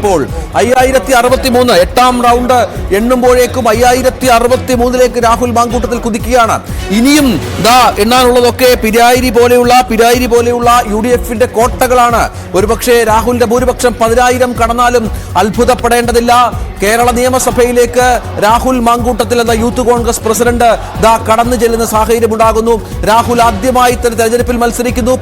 ഇപ്പോൾ 5063 എട്ടാം റൗണ്ട് എണ്ണുമ്പോഴേക്കും 5063 രാഹുൽ മാങ്കൂട്ടത്തിൽ കുതിക്കുകയാണ്. ഇനിയും എണ്ണാനുള്ളതൊക്കെ പിരായിരി പോലെയുള്ള UDF-ന്റെ കോട്ടകളാണ്. ഒരുപക്ഷെ രാഹുലിന്റെ ഭൂരിപക്ഷം 10,000 കടന്നാലും അത്ഭുതപ്പെടേണ്ടതില്ല. കേരള നിയമസഭയിലേക്ക് രാഹുൽ മാങ്കൂട്ടത്തിൽ എന്ന യൂത്ത് കോൺഗ്രസ് പ്രസിഡന്റ് കടന്നു ചെല്ലുന്ന സാഹചര്യം ഉണ്ടാകുന്നു. രാഹുൽ ആദ്യമായി തന്നെ തെരഞ്ഞെടുപ്പിൽ മത്സരിക്കുന്നു.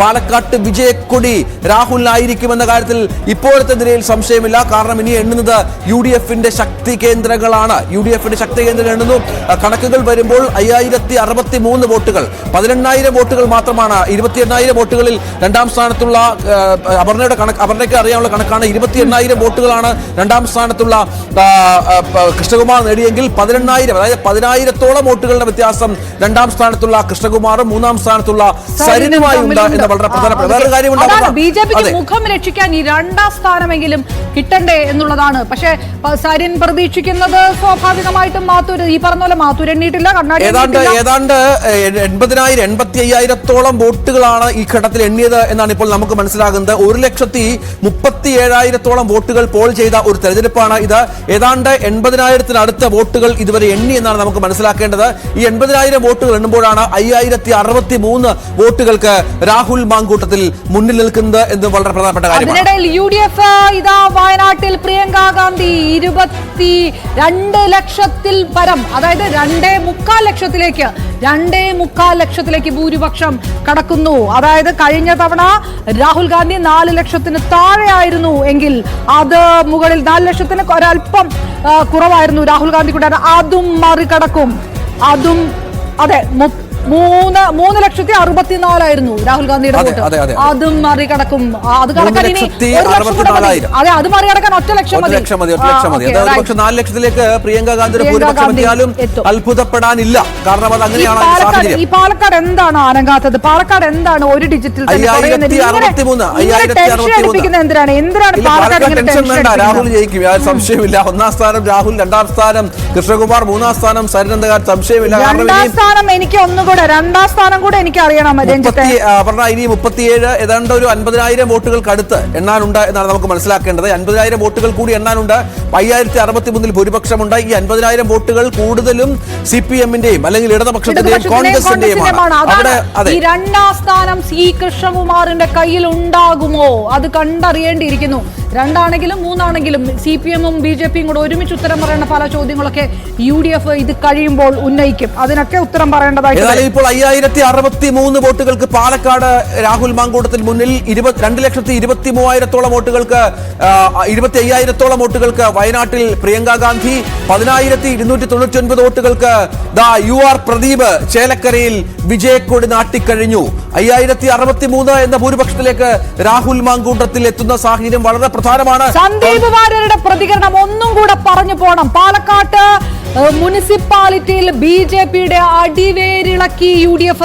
പാലക്കാട്ട് വിജയക്കൊടി രാഹുലിനായിരിക്കുമെന്ന കാര്യത്തിൽ ഇപ്പോഴത്തെ നിലയിൽ സംശയമില്ല. കാരണം ഇനി എണ്ണുന്നത് UDF-ന്റെ ശക്തി കേന്ദ്രങ്ങളാണ്. UDF-ന്റെ ശക്തി കേന്ദ്രങ്ങൾ എണ്ണുന്നു. കണക്കുകൾ വരുമ്പോൾ 5063 വോട്ടുകൾ, 18,000 വോട്ടുകൾ മാത്രമാണ്. 28,000 വോട്ടുകളിൽ രണ്ടാം സ്ഥാനത്തുള്ള അപർണയ്ക്ക് അറിയാനുള്ള കണക്കാണ്. 28,000 വോട്ടുകളാണ് രണ്ടാം സ്ഥാനത്തുള്ള കൃഷ്ണകുമാർ നേടിയെങ്കിൽ 18,000, അതായത് 10,000-ഓളം വോട്ടുകളുടെ വ്യത്യാസം രണ്ടാം സ്ഥാനത്തുള്ള കൃഷ്ണകുമാറും മൂന്നാം സ്ഥാനത്തുള്ള സരിനുമായി ഉണ്ട് എന്ന വളരെ പ്രധാനപ്പെട്ട വേറൊരു കാര്യമുണ്ടാകും. ബിജെപിക്ക് മുഖം രക്ഷിക്കാൻ ഈ രണ്ടാം സ്ഥാനമെങ്കിലും കിട്ടണ്ടേ എന്നുള്ളതാണ്. പക്ഷേ സരിൻ പ്രതീക്ഷിക്കുന്നത് സ്വാഭാവികമായിട്ടും മാത്തൂർ, ഈ പറഞ്ഞ പോലെ മാത്തൂർ എണ്ണിയിട്ടില്ല, കണ്ണാടി ഏതാണ്ട് 85,000-ഓളം വോട്ടുകളാണ് ഈ ഘട്ടത്തിൽ എണ്ണിയത് എന്നാണ് ഇപ്പോൾ നമുക്ക് മനസ്സിലാകുന്നത്. 1,37,000-ഓളം വോട്ടുകൾ പോൾ ചെയ്ത ഒരു തെരഞ്ഞെടുപ്പാണ് ഇത്. ഏതാണ്ട് 80,000-അടുത്ത വോട്ടുകൾ ഇതുവരെ എണ്ണി എന്നാണ് നമുക്ക് മനസ്സിലാക്കേണ്ടത്. ഈ 80,000 വോട്ടുകൾ എണ്ണുമ്പോഴാണ് 5063 വോട്ടുകൾക്ക് രാഹുൽ മാങ്കൂട്ടത്തിൽ മുന്നിൽ നിൽക്കുന്നത് എന്ന് വളരെ പ്രധാനപ്പെട്ട കാര്യമാണ്. UDF ഇതാ വയനാട്ടിൽ പ്രിയങ്ക ഗാന്ധി 22 ലക്ഷത്തിൽ പരം, അതായത് 2.25 ലക്ഷത്തിലേക്ക് ഭൂരിപക്ഷം കടക്കുന്നു. അതായത് കഴിഞ്ഞ തവണ രാഹുൽ ഗാന്ധി 4 ലക്ഷത്തിന് താഴെയായിരുന്നു എങ്കിൽ അത് മുകളിൽ 4 ലക്ഷത്തിന് ഒരല്പം കുറവായിരുന്നു രാഹുൽ ഗാന്ധി കൂടെ. അതും മറികടക്കും. അതും അതെ 3,64,000 രാഹുൽ ഗാന്ധിയുടെ വോട്ട്. അതും മറികടക്കും. അത് കടക്കാൻ ഇനി 1 ലക്ഷം കൂടെ മതി. അതെ, അത് മറികടക്കാൻ 1 ലക്ഷം മതി. 4 ലക്ഷത്തിലേക്ക് പ്രിയങ്ക ഗാന്ധിയുടെ ഭൂരിപക്ഷം എത്തിയാലും അത്ഭുതപ്പെടാനില്ല. കാരണം അത് അങ്ങനെയാണ്. ഈ പാലക്കാട് എന്താണ് അനങ്ങാത്തത്? പാലക്കാട് എന്താണ് ഒരു ഡിജിറ്റൽ എന്തിനാണ് രാഹുൽ ജയിക്കും, സംശയമില്ല. 1ാം സ്ഥാനം രാഹുൽ, 2ാം സ്ഥാനം കൃഷ്ണകുമാർ, 3ാം സ്ഥാനം സരിനന്ദകാർ, സംശയമില്ല. 2ാം സ്ഥാനം എനിക്ക് ഒന്നുകൂടെ 2ാം സ്ഥാനം കൂടെ എനിക്ക് അറിയണം. ഇനി 37 ഏതാണ്ട് ഒരു 50,000 വോട്ടുകൾക്ക് അടുത്ത് എണ്ണാനുണ്ട് എന്നാണ് നമുക്ക് മനസ്സിലാക്കേണ്ടത്. 50,000 വോട്ടുകൾ കൂടി എണ്ണാനുണ്ട്. 5063 ഭൂരിപക്ഷമുണ്ട്. ഈ 50,000 വോട്ടുകൾ കൂടുതലും CPM-ന്റെയും അല്ലെങ്കിൽ ഇടതുപക്ഷത്തിന്റെയും കോൺഗ്രസിന്റെയുമാണ്. ഈ 2ാം സ്ഥാനം C കൃഷ്ണകുമാറിന്റെ കയ്യിൽ ഉണ്ടാകുമോ? അത് കണ്ടറിയേണ്ടിയിരിക്കുന്നു. 2ആണെങ്കിലും 3ആണെങ്കിലും CPM-ഉം BJP-യും കൂടെ ഒരുമിച്ച് ഉത്തരം പറയേണ്ട പല ചോദ്യങ്ങളൊക്കെ UDF ഇത് കഴിയുമ്പോൾ ഉന്നയിക്കും. അതിനൊക്കെ ഉത്തരം പറയേണ്ടതായിട്ട് ഇപ്പോൾ 5063 വോട്ടുകൾക്ക് പാലക്കാട് രാഹുൽ മാങ്കൂട്ടത്തിൽ മുന്നിൽ. 2,23,000-ഓളം വോട്ടുകൾക്ക് 25,000-ഓളം വോട്ടുകൾക്ക് വയനാട്ടിൽ പ്രിയങ്ക ഗാന്ധി. 10,299 വോട്ടുകൾക്ക് UR പ്രദീപ് ചേലക്കരയിൽ വിജയക്കൊടി നാട്ടിക്കഴിഞ്ഞു. 5063 എന്ന ഭൂരിപക്ഷത്തിലേക്ക് രാഹുൽ മാങ്കൂട്ടത്തിൽ എത്തുന്ന സാഹചര്യം വളരെ പ്രധാനമാണ്. സന്ദീപ് വാര്യരുടെ പ്രതികരണം ഒന്നും കൂടെ പറഞ്ഞു പോണം. പാലക്കാട്ട് മുനിസിപ്പാലിറ്റിയിൽ BJP-യുടെ അടിവേരിളക്കി UDF.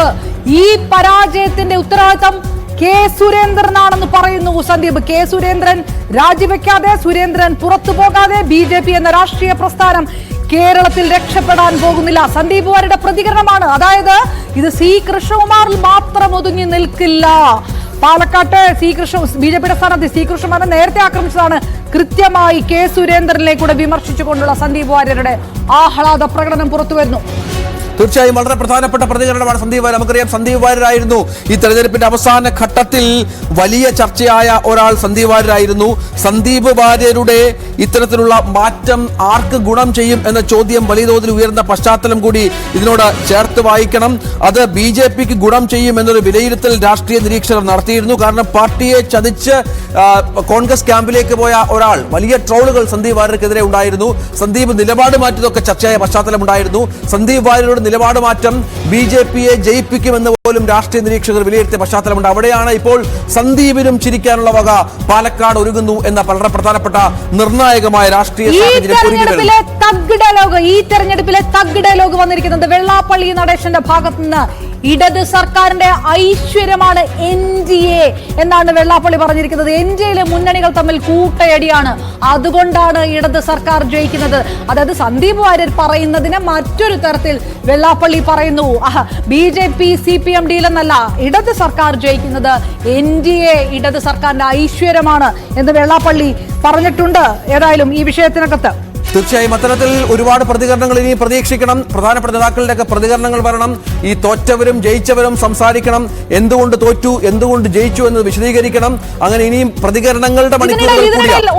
ഈ പരാജയത്തിന്റെ ഉത്തരവാദിത്തം കെ സുരേന്ദ്രനാണെന്ന് പറയുന്നു സന്ദീപ്. കെ സുരേന്ദ്രൻ രാജിവെക്കാതെ, സുരേന്ദ്രൻ പുറത്തു പോകാതെ BJP എന്ന രാഷ്ട്രീയ പ്രസ്ഥാനം കേരളത്തിൽ രക്ഷപ്പെടാൻ പോകുന്നില്ല. സന്ദീപ് വാര്യരുടെ പ്രതികരണമാണ്. അതായത് ഇത് C കൃഷ്ണകുമാറിൽ മാത്രം ഒതുങ്ങി നിൽക്കില്ല. പാലക്കാട്ട് BJP-യുടെ സ്ഥാനത്ത് C കൃഷ്ണകുമാറിനെ നേരത്തെ ആക്രമിച്ചതാണ്. കൃത്യമായി കെ സുരേന്ദ്രനിലേക്കൂടെ വിമർശിച്ചുകൊണ്ടുള്ള സന്ദീപ് വാര്യരുടെ ആഹ്ലാദ പ്രകടനം പുറത്തു വരുന്നു. തീർച്ചയായും വളരെ പ്രധാനപ്പെട്ട പ്രതികരണമാണ് സന്ദീപ് വാര്യർ. നമുക്കറിയാം സന്ദീപ് വാര്യരായിരുന്നു ഈ തെരഞ്ഞെടുപ്പിന്റെ അവസാന ഘട്ടത്തിൽ വലിയ ചർച്ചയായ ഒരാൾ. സന്ദീപ് വാര്യരായിരുന്നു. സന്ദീപ് വാര്യരുടെ ഇത്തരത്തിലുള്ള മാറ്റം ആർക്ക് ഗുണം ചെയ്യും എന്ന ചോദ്യം വലിയ തോതിൽ ഉയർന്ന പശ്ചാത്തലം കൂടി ഇതിനോട് ചേർത്ത് വായിക്കണം. അത് BJP-ക്ക് ഗുണം ചെയ്യും എന്നൊരു വിലയിരുത്തൽ രാഷ്ട്രീയ നിരീക്ഷകർ നടത്തിയിരുന്നു. കാരണം പാർട്ടിയെ ചതിച്ച് കോൺഗ്രസ് ക്യാമ്പിലേക്ക് പോയ ഒരാൾ, വലിയ ട്രോളുകൾ സന്ദീപ് വാര്യർക്കെതിരെ ഉണ്ടായിരുന്നു. സന്ദീപ് നിലപാട് മാറ്റിയതൊക്കെ ചർച്ചയായ പശ്ചാത്തലം ഉണ്ടായിരുന്നു. സന്ദീപ് വാര്യരുടെ നിലപാട് മാറ്റം BJP-യെ ജയിപ്പിക്കുമെന്ന് പോലും രാഷ്ട്രീയ നിരീക്ഷകർ വിലയിരുത്തിയ പശ്ചാത്തലമുണ്ട്. അവിടെയാണ് ഇപ്പോൾ സന്ദീപിനും ചിരിക്കാനുള്ള വക പാലക്കാട് ഒരുങ്ങുന്നു എന്ന വളരെ പ്രധാനപ്പെട്ട നിർണായകമായ രാഷ്ട്രീയ സാഹചര്യം. ഈ തെരഞ്ഞെടുപ്പിലെ തഗ് ഡയലോഗ് വന്നിരിക്കുന്നത് വെള്ളാപ്പള്ളി നടേശന്റെ ഭാഗത്ത് നിന്ന്. ഇടത് സർക്കാരിന്റെ ഐശ്വര്യമാണ് NDA എന്നാണ് വെള്ളാപ്പള്ളി പറഞ്ഞിരിക്കുന്നത്. NDAയിലെ മുന്നണികൾ തമ്മിൽ കൂട്ടയടിയാണ്. അതുകൊണ്ടാണ് ഇടത് സർക്കാർ ജയിക്കുന്നത്. അതായത് സന്ദീപ് വാര്യർ പറയുന്നതിനെ മറ്റൊരു തരത്തിൽ വെള്ളാപ്പള്ളി പറയുന്നു. BJP CPM ഡീലെന്നല്ല, ഇടത് സർക്കാർ ജയിക്കുന്നത് NDA ഇടത് സർക്കാരിന്റെ ഐശ്വര്യമാണ് എന്ന് വെള്ളാപ്പള്ളി പറഞ്ഞിട്ടുണ്ട്. ഏതായാലും ഈ വിഷയത്തിനകത്ത് തീർച്ചയായും അത്തരത്തിൽ ഒരുപാട് പ്രതികരണങ്ങൾ ഇനി പ്രതീക്ഷിക്കണം. പ്രധാനപ്പെട്ട നേതാക്കളുടെയൊക്കെ പ്രതികരണങ്ങൾ വരണം. ഈ തോറ്റവരും ജയിച്ചവരും സംസാരിക്കണം. എന്തുകൊണ്ട് തോറ്റു, എന്തുകൊണ്ട് ജയിച്ചു എന്ന് വിശദീകരിക്കണം. അങ്ങനെ ഇനിയും പ്രതികരണങ്ങളുടെ മണിക്കൂറുകൾ കൂടിയാണ്.